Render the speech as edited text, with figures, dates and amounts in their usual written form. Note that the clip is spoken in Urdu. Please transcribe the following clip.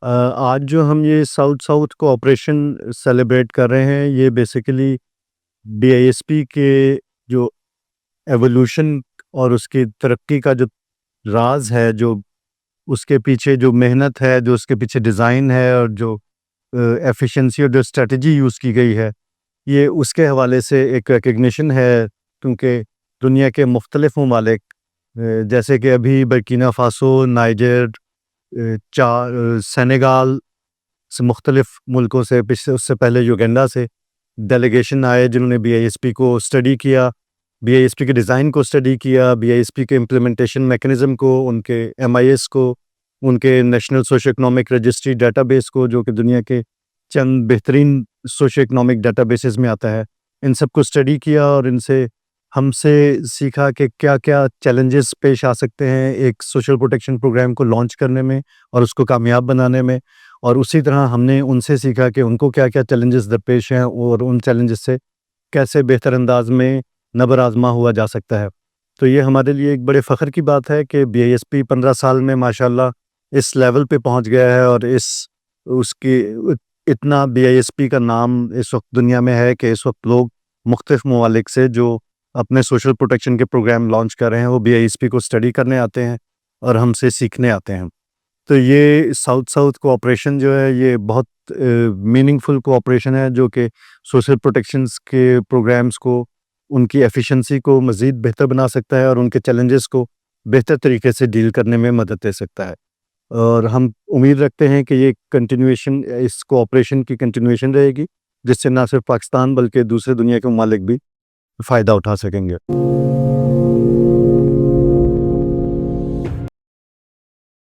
آج جو ہم یہ ساؤتھ ساؤتھ کوآپریشن سیلیبریٹ کر رہے ہیں، یہ basically B I S P کے جو ایوولوشن اور اس کی ترقی کا جو راز ہے، جو اس کے پیچھے جو محنت ہے، جو اس کے پیچھے ڈیزائن ہے، اور جو ایفیشنسی اور جو اسٹریٹجی یوز کی گئی ہے، یہ اس کے حوالے سے ایک ریکگنیشن ہے. کیونکہ دنیا کے مختلف ممالک جیسے کہ ابھی برکینا فاسو، نائجر، سینیگال سے مختلف ملکوں سے، اس سے پہلے یوگینڈا سے ڈیلیگیشن آئے جنہوں نے بی آئی ایس پی کو اسٹڈی کیا، بی آئی ایس پی کے ڈیزائن کو اسٹڈی کیا، بی آئی ایس پی کے امپلیمنٹیشن میکنزم کو، ان کے ایم آئی ایس کو، ان کے national socio economic registry data base کو، جو کہ دنیا کے چند بہترین سوشو اکنامک ڈیٹا بیسز میں آتا ہے. ان سب کو اسٹڈی کیا اور ان سے ہم سے سیکھا کہ کیا کیا چیلنجز پیش آ سکتے ہیں ایک سوشل پروٹیکشن پروگرام کو لانچ کرنے میں اور اس کو کامیاب بنانے میں. اور اسی طرح ہم نے ان سے سیکھا کہ ان کو کیا کیا چیلنجز درپیش ہیں اور ان چیلنجز سے کیسے بہتر انداز میں نبر آزما ہوا جا سکتا ہے. تو یہ ہمارے لیے ایک بڑے فخر کی بات ہے کہ بی آئی ایس پی 15 سال میں ماشاءاللہ اس لیول پہ پہنچ گیا ہے، اور اس کی اتنا بی آئی ایس پی کا نام اس وقت دنیا میں ہے کہ اس وقت لوگ مختلف ممالک سے جو اپنے سوشل پروٹیکشن کے پروگرام لانچ کر رہے ہیں وہ بی آئی ایس پی کو اسٹڈی کرنے آتے ہیں اور ہم سے سیکھنے آتے ہیں. تو یہ ساؤتھ ساؤتھ کوآپریشن جو ہے یہ بہت میننگ فل کوآپریشن ہے، جو کہ سوشل پروٹیکشنز کے پروگرامز کو، ان کی ایفیشنسی کو مزید بہتر بنا سکتا ہے اور ان کے چیلنجز کو بہتر طریقے سے ڈیل کرنے میں مدد دے سکتا ہے. اور ہم امید رکھتے ہیں کہ یہ کنٹینویشن، اس کوآپریشن کی کنٹینویشن رہے گی، جس سے نہ صرف پاکستان بلکہ دوسرے دنیا کے ممالک بھی فائدہ اٹھا سکیں گے.